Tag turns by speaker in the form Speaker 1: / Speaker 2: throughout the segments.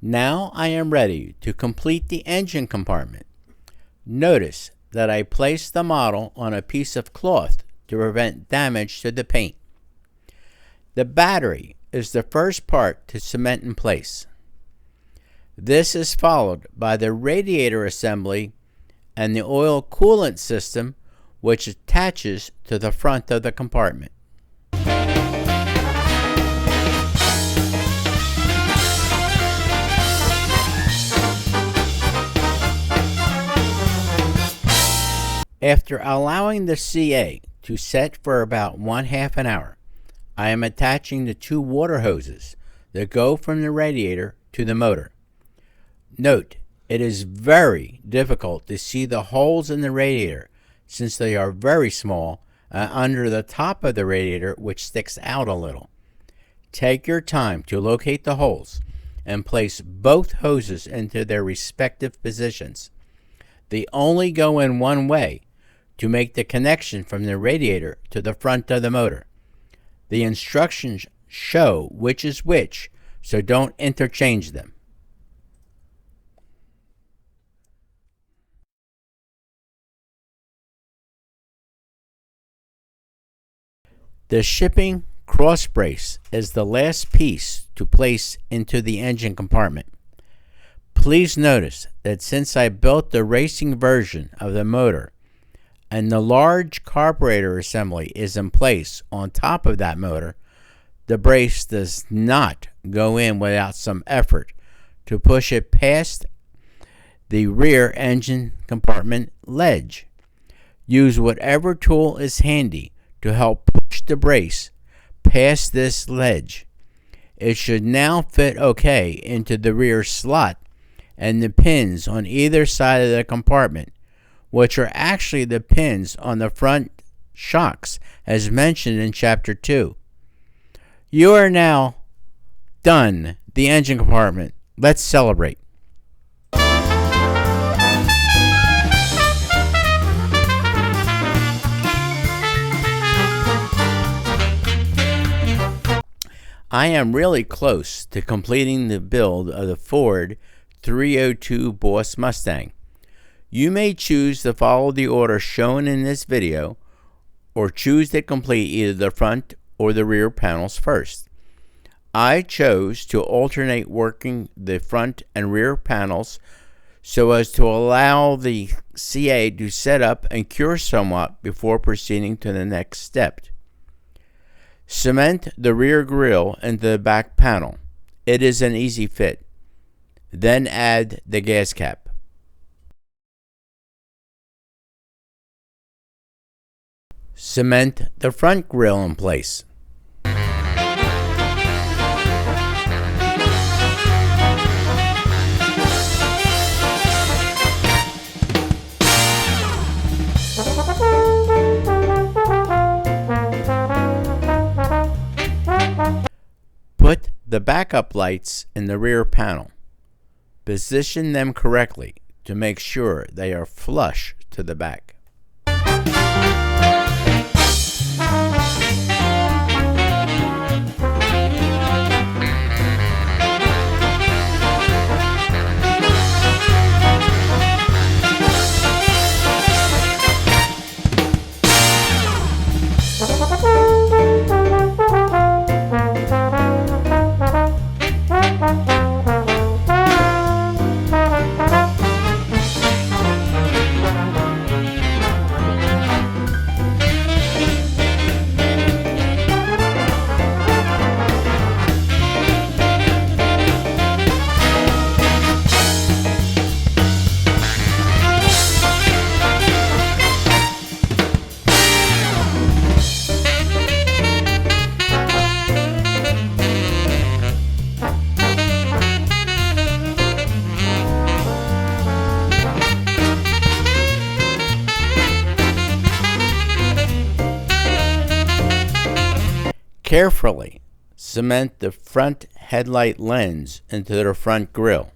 Speaker 1: Now I am ready to complete the engine compartment. Notice that I placed the model on a piece of cloth to prevent damage to the paint. The battery is the first part to cement in place. This is followed by the radiator assembly and the oil coolant system, which attaches to the front of the compartment. After allowing the CA to set for about 1/2 an hour, I am attaching the 2 water hoses that go from the radiator to the motor. Note, it is very difficult to see the holes in the radiator since they are very small under the top of the radiator, which sticks out a little. Take your time to locate the holes and place both hoses into their respective positions. They only go in one way to make the connection from the radiator to the front of the motor. The instructions show which is which, so don't interchange them. The shipping cross brace is the last piece to place into the engine compartment. Please notice that since I built the racing version of the motor and the large carburetor assembly is in place on top of that motor, the brace does not go in without some effort to push it past the rear engine compartment ledge. Use whatever tool is handy to help push the brace past this ledge. It should now fit okay into the rear slot and the pins on either side of the compartment, which are actually the pins on the front shocks as mentioned in Chapter 2. You are now done the engine compartment. Let's celebrate. I am really close to completing the build of the Ford 302 Boss Mustang. You may choose to follow the order shown in this video or choose to complete either the front or the rear panels first. I chose to alternate working the front and rear panels so as to allow the CA to set up and cure somewhat before proceeding to the next step. Cement the rear grille into the back panel. It is an easy fit. Then add the gas cap. Cement the front grille in place. Put the backup lights in the rear panel. Position them correctly to make sure they are flush to the back. Carefully cement the front headlight lens into the front grille.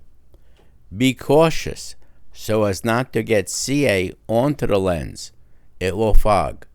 Speaker 1: Be cautious so as not to get CA onto the lens. It will fog.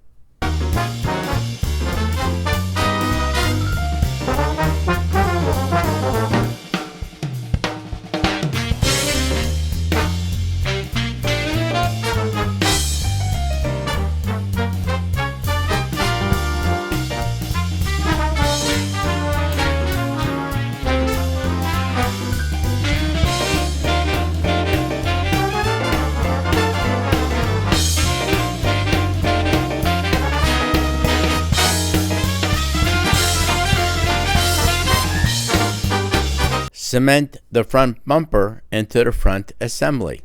Speaker 1: Cement the front bumper into the front assembly.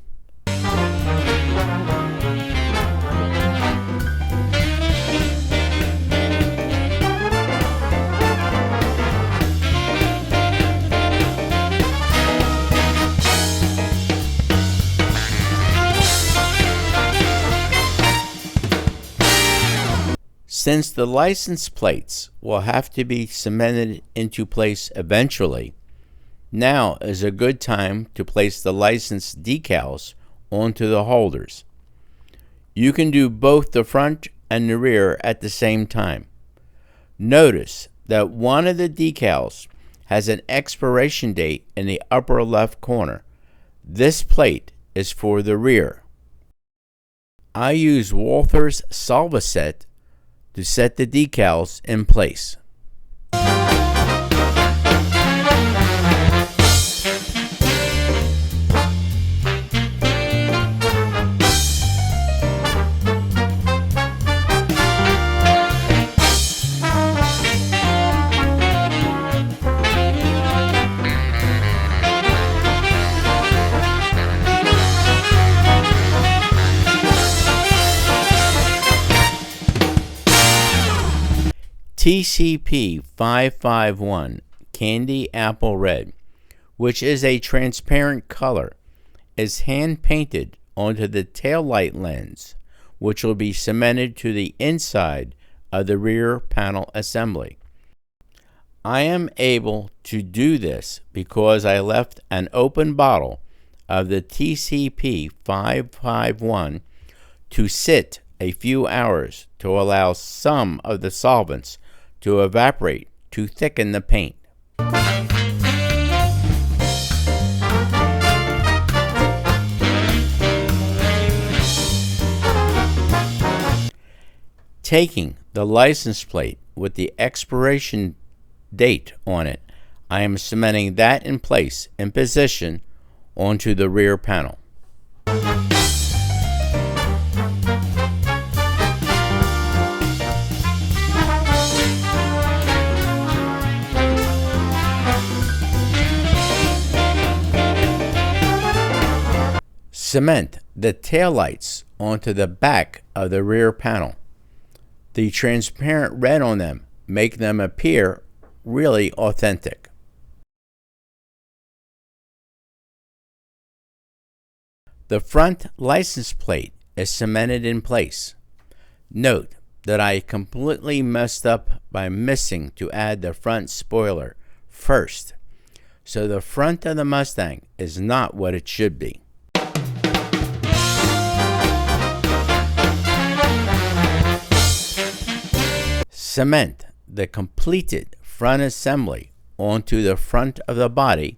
Speaker 1: Since the license plates will have to be cemented into place eventually, now is a good time to place the license decals onto the holders. You can do both the front and the rear at the same time. Notice that one of the decals has an expiration date in the upper left corner. This plate is for the rear. I use Walther's Solvaset to set the decals in place. TCP 551 Candy Apple Red, which is a transparent color, is hand painted onto the taillight lens, which will be cemented to the inside of the rear panel assembly. I am able to do this because I left an open bottle of the TCP 551 to sit a few hours to allow some of the solvents to evaporate to thicken the paint. Taking the license plate with the expiration date on it, I am cementing that in place in position onto the rear panel. Cement the taillights onto the back of the rear panel. The transparent red on them make them appear really authentic. The front license plate is cemented in place. Note that I completely messed up by missing to add the front spoiler first, so the front of the Mustang is not what it should be. Cement the completed front assembly onto the front of the body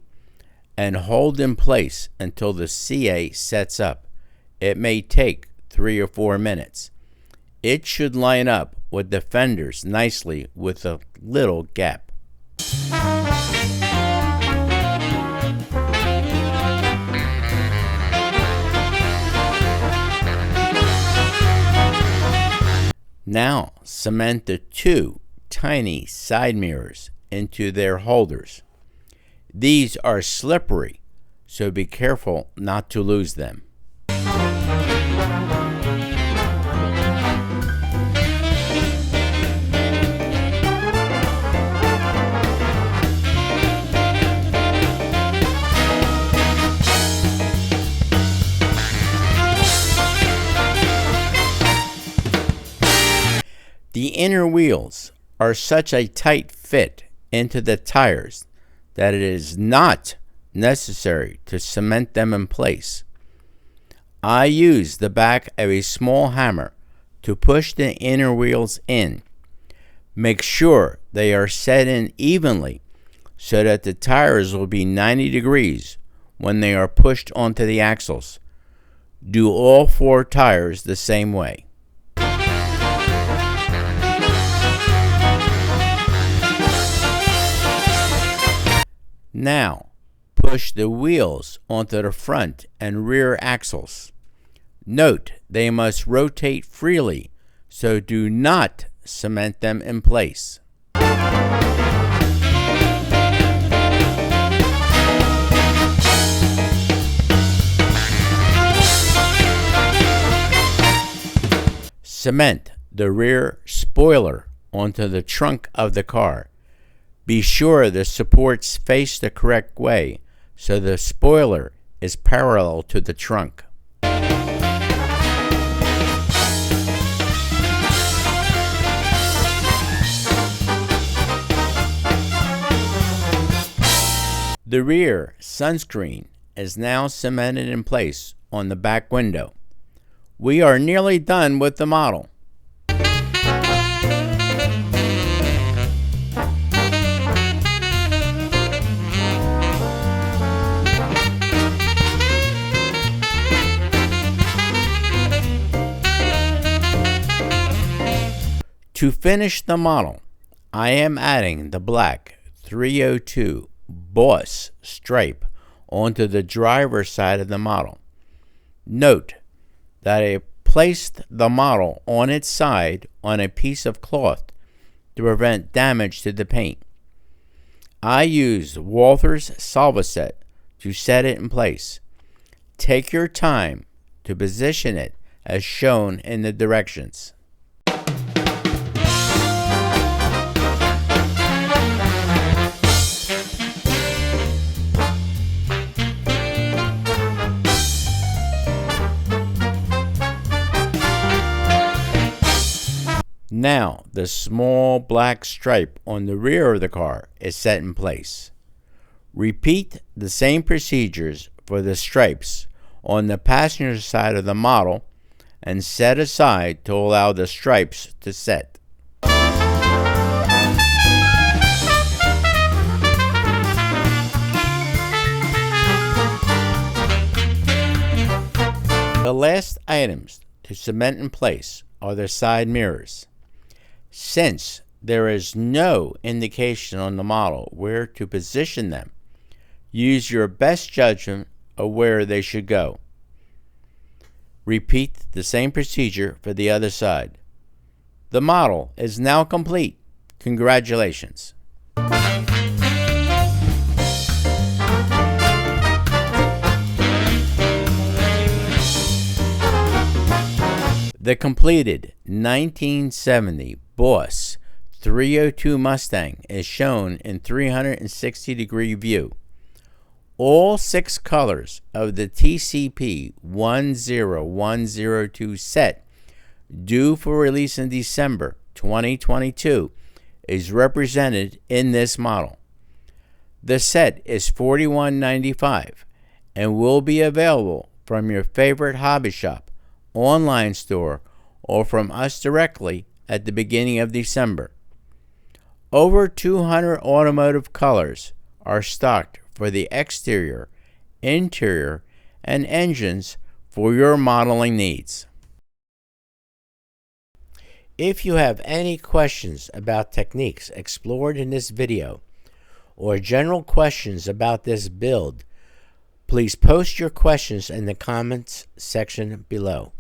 Speaker 1: and hold in place until the CA sets up. It may take 3 or 4 minutes. It should line up with the fenders nicely with a little gap. Now cement the 2 tiny side mirrors into their holders. These are slippery, so be careful not to lose them. The inner wheels are such a tight fit into the tires that it is not necessary to cement them in place. I use the back of a small hammer to push the inner wheels in. Make sure they are set in evenly so that the tires will be 90 degrees when they are pushed onto the axles. Do all 4 tires the same way. Now, push the wheels onto the front and rear axles. Note they must rotate freely, so do not cement them in place. Cement the rear spoiler onto the trunk of the car. Be sure the supports face the correct way so the spoiler is parallel to the trunk. The rear sunscreen is now cemented in place on the back window. We are nearly done with the model. To finish the model, I am adding the black 302 Boss stripe onto the driver's side of the model. Note that I placed the model on its side on a piece of cloth to prevent damage to the paint. I used Walther's Solvaset to set it in place. Take your time to position it as shown in the directions. Now, the small black stripe on the rear of the car is set in place. Repeat the same procedures for the stripes on the passenger side of the model and set aside to allow the stripes to set. The last items to cement in place are the side mirrors. Since there is no indication on the model where to position them, use your best judgment of where they should go. Repeat the same procedure for the other side. The model is now complete. Congratulations. The completed 1970 Boss 302 Mustang is shown in 360-degree view. All 6 colors of the TCP 10102 set, due for release in December 2022, is represented in this model. The set is $41.95 and will be available from your favorite hobby shop, online store, or from us directly at the beginning of December. Over 200 automotive colors are stocked for the exterior, interior, and engines for your modeling needs. If you have any questions about techniques explored in this video or general questions about this build, please post your questions in the comments section below.